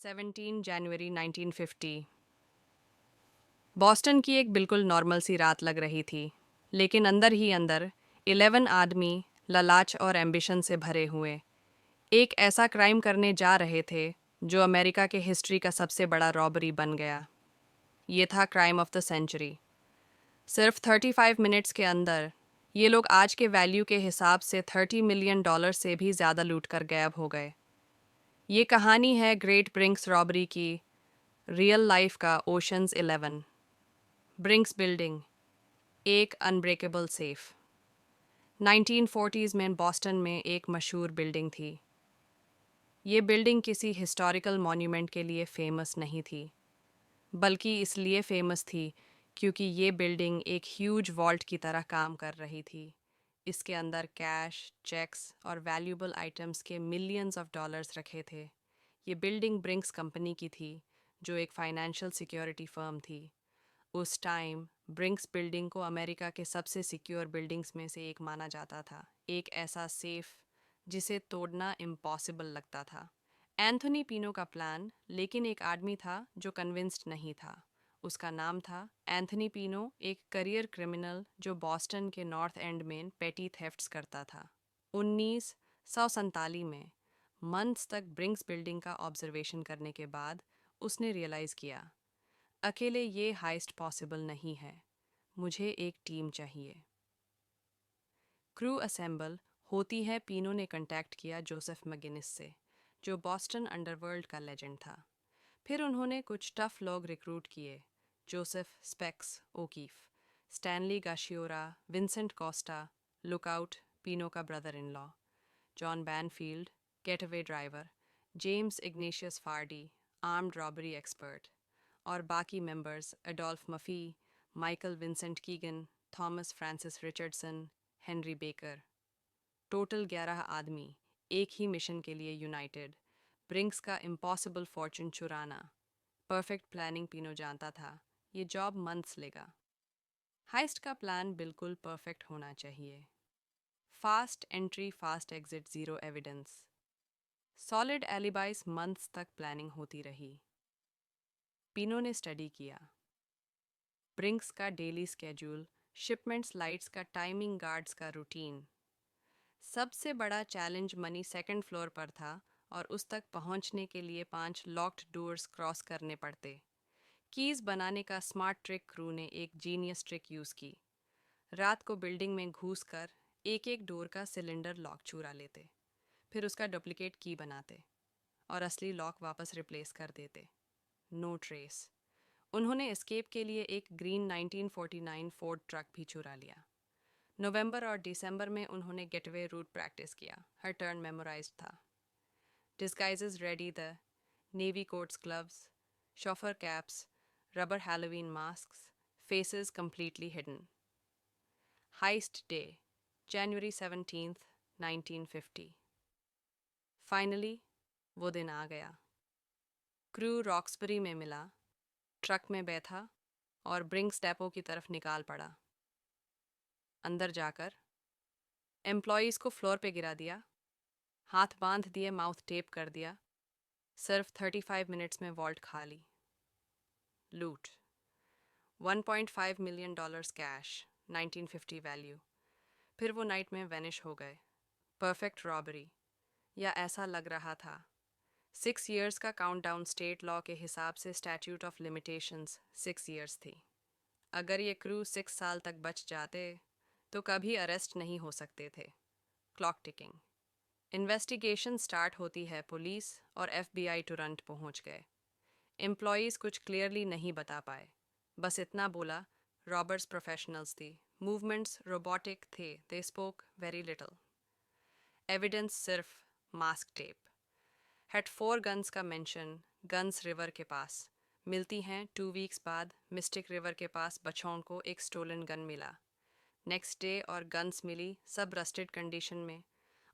17 जनवरी 1950। Boston की एक बिल्कुल नॉर्मल सी रात लग रही थी, लेकिन अंदर ही अंदर 11 आदमी लालाच और एम्बिशन से भरे हुए एक ऐसा क्राइम करने जा रहे थे जो अमेरिका के हिस्ट्री का सबसे बड़ा रॉबरी बन गया। ये था क्राइम ऑफ द सेंचुरी। सिर्फ 35 मिनट्स के अंदर ये लोग आज के वैल्यू के हिसाब से $30 मिलियन से भी ज़्यादा लूट कर गायब हो गए। ये कहानी है ग्रेट ब्रिंक्स रॉबरी की, रियल लाइफ का ओशंस 11। ब्रिंक्स बिल्डिंग, एक अनब्रेकेबल सेफ। 1940s में बॉस्टन में एक मशहूर बिल्डिंग थी। ये बिल्डिंग किसी हिस्टोरिकल मॉन्यूमेंट के लिए फेमस नहीं थी, बल्कि इसलिए फेमस थी क्योंकि ये बिल्डिंग एक ह्यूज वॉल्ट की तरह काम कर रही थी। इसके अंदर कैश, चेक्स और वैल्यूएबल आइटम्स के मिलियंस ऑफ डॉलर्स रखे थे। ये बिल्डिंग ब्रिंक्स कंपनी की थी, जो एक फाइनेंशियल सिक्योरिटी फर्म थी। उस टाइम ब्रिंक्स बिल्डिंग को अमेरिका के सबसे सिक्योर बिल्डिंग्स में से एक माना जाता था, एक ऐसा सेफ जिसे तोड़ना इम्पॉसिबल लगता था। एंथोनी पीनो का प्लान, लेकिन एक आदमी था जो कन्विंस्ड नहीं था। उसका नाम था एंथोनी पीनो, एक करियर क्रिमिनल जो बॉस्टन के नॉर्थ एंड में पेटी थेफ्ट्स करता था। 1947 में मंथ्स तक ब्रिंक्स बिल्डिंग का ऑब्जर्वेशन करने के बाद उसने रियलाइज़ किया, अकेले ये हाइस्ट पॉसिबल नहीं है, मुझे एक टीम चाहिए। क्रू असेंबल होती है। पीनो ने कांटेक्ट किया जोसेफ मैगिनिस से, जो बॉस्टन अंडरवर्ल्ड का लेजेंड था। फिर उन्होंने कुछ टफ लोग रिक्रूट किए, Joseph Specs O'Keefe, Stanley Gusciora, Vincent Costa, lookout Pino का brother in law, John Banfield getaway driver, James Ignatius Faherty armed robbery expert, और बाकी members Adolph Maffie, Michael Vincent Geagan, Thomas Francis Richardson, Henry Baker. Total 11 आदमी एक ही mission के लिए united, Brink's का impossible fortune चुराना। Perfect planning Pino जानता था, ये जॉब मंथ्स लेगा। हाइस्ट का प्लान बिल्कुल परफेक्ट होना चाहिए। Fast entry, fast exit, zero evidence, solid alibis. Months तक प्लानिंग होती रही। पीनो ने स्टडी किया ब्रिंक्स का डेली स्केड्यूल, शिपमेंट्स, लाइट्स का टाइमिंग, गार्ड्स का रूटीन। सबसे बड़ा चैलेंज मनी सेकंड फ्लोर पर था और उस तक पहुंचने के लिए 5 लॉक्ड डोर्स क्रॉस करने पड़ते। कीज बनाने का स्मार्ट ट्रिक क्रू ने एक जीनियस ट्रिक यूज़ की। रात को बिल्डिंग में घुसकर एक एक डोर का सिलेंडर लॉक चुरा लेते, फिर उसका डुप्लीकेट की बनाते और असली लॉक वापस रिप्लेस कर देते। No trace. उन्होंने एस्केप के लिए एक ग्रीन 1949 फोर्ड ट्रक भी चुरा लिया। नवंबर और दिसंबर में उन्होंने गेटवे रूट प्रैक्टिस किया। हर टर्न मेमोराइज्ड था। Disguises ready the navy coats, gloves, chauffeur caps, rubber Halloween masks, faces completely hidden. Heist day, January 17, 1950। Finally वो दिन आ गया। क्रू रॉक्सबरी में मिला, ट्रक में बैठा और ब्रिंक्स डेपो की तरफ निकाल पड़ा। अंदर जाकर एम्प्लॉयज़ को फ्लोर पे गिरा दिया, हाथ बांध दिए, माउथ टेप कर दिया। सिर्फ 35 मिनट्स में वॉल्ट खाली। लूट, $1.5 मिलियन कैश, 1950 वैल्यू। फिर वो नाइट में वैनिश हो गए। परफेक्ट रॉबरी, या ऐसा लग रहा था। 6 इयर्स का काउंटडाउन, स्टेट लॉ के हिसाब से स्टैट्यूट ऑफ लिमिटेशंस 6 इयर्स थी। अगर ये क्रू 6 साल तक बच जाते तो कभी अरेस्ट नहीं हो सकते थे। Clock ticking. इन्वेस्टिगेशन स्टार्ट होती है, पुलिस और FBI तुरंत पहुंच गए। एम्प्लॉयज़ कुछ क्लियरली नहीं बता पाए, बस इतना बोला, रॉबर्स प्रोफेशनल्स थी, मूवमेंट्स रोबोटिक थे, they spoke very little. Evidence सिर्फ मास्क टेप। हैड 4 गन्स का मेंशन, गन्स रिवर के पास मिलती हैं। 2 वीक्स बाद मिस्टिक रिवर के पास बछौन को एक स्टोलन गन मिला। नेक्स्ट डे और गन्स मिली, सब रस्टेड कंडीशन में।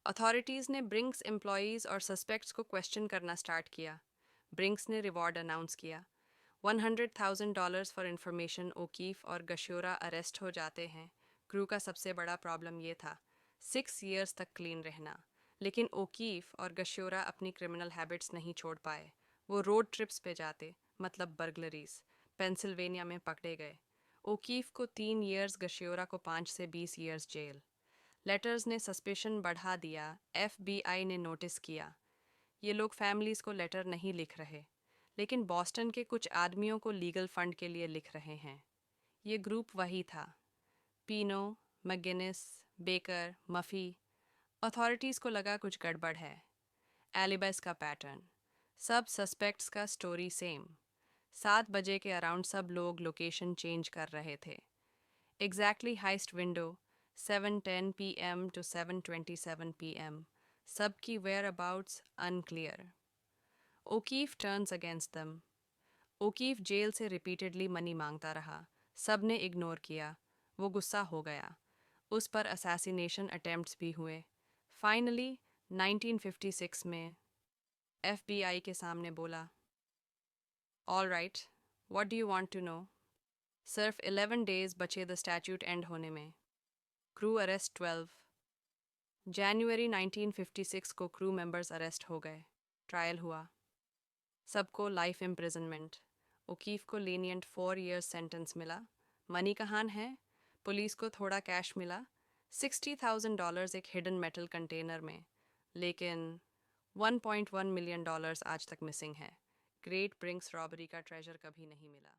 अथॉरिटीज़ ने ब्रिंक्स एम्प्लॉयज़ और सस्पेक्ट्स को क्वेश्चन करना स्टार्ट किया। ब्रिंक्स ने रिवॉर्ड अनाउंस किया, $100,000 फॉर इंफॉर्मेशन। ओकीफ और गश्योरा अरेस्ट हो जाते हैं। क्रू का सबसे बड़ा प्रॉब्लम ये था, 6 इयर्स तक क्लीन रहना, लेकिन ओकीफ और गश्योरा अपनी क्रिमिनल हैबिट्स नहीं छोड़ पाए। वो रोड ट्रिप्स पे जाते, मतलब बर्गलरीज। पेंसिल्वेनिया में पकड़े गए। ओकीफ को 3 इयर्स, गशियोरा को 5 से 20 इयर्स जेल। लेटर्स ने सस्पेशन बढ़ा दिया। एफबीआई ने नोटिस किया, ये लोग फैमिलीज को लेटर नहीं लिख रहे, लेकिन बॉस्टन के कुछ आदमियों को लीगल फंड के लिए लिख रहे हैं। ये ग्रुप वही था, पीनो, मैगिनिस, बेकर, मफी। अथॉरिटीज़ को लगा कुछ गड़बड़ है। एलिबस का पैटर्न, सब सस्पेक्ट्स का स्टोरी सेम। 7 बजे के अराउंड सब लोग लोकेशन चेंज कर रहे थे। Exactly heist window 7:10 PM to 7:27 PM। सबकी whereabouts unclear. O'Keefe turns against them. O'Keefe jail से रिपीटेडली मनी मांगता रहा। सब ने इग्नोर किया। वो गुस्सा हो गया। उस पर असैसिनेशन अटेम्प्ट्स भी हुए। फाइनली 1956 में एफबीआई के सामने बोला, all right, what do you want to know. सिर्फ 11 डेज बचे द स्टैट्यूट एंड होने में। Crew arrest 12। जनवरी 1956 को क्रू मेंबर्स अरेस्ट हो गए। ट्रायल हुआ। सबको लाइफ इम्प्रिजनमेंट। ओकीफ को लीनियंट 4 इयर्स सेंटेंस मिला। मनी कहाँ है? पुलिस को थोड़ा कैश मिला, $60,000 एक हिडन मेटल कंटेनर में, लेकिन $1.1 मिलियन आज तक मिसिंग है। ग्रेट ब्रिंक्स रॉबरी का ट्रेजर कभी नहीं मिला।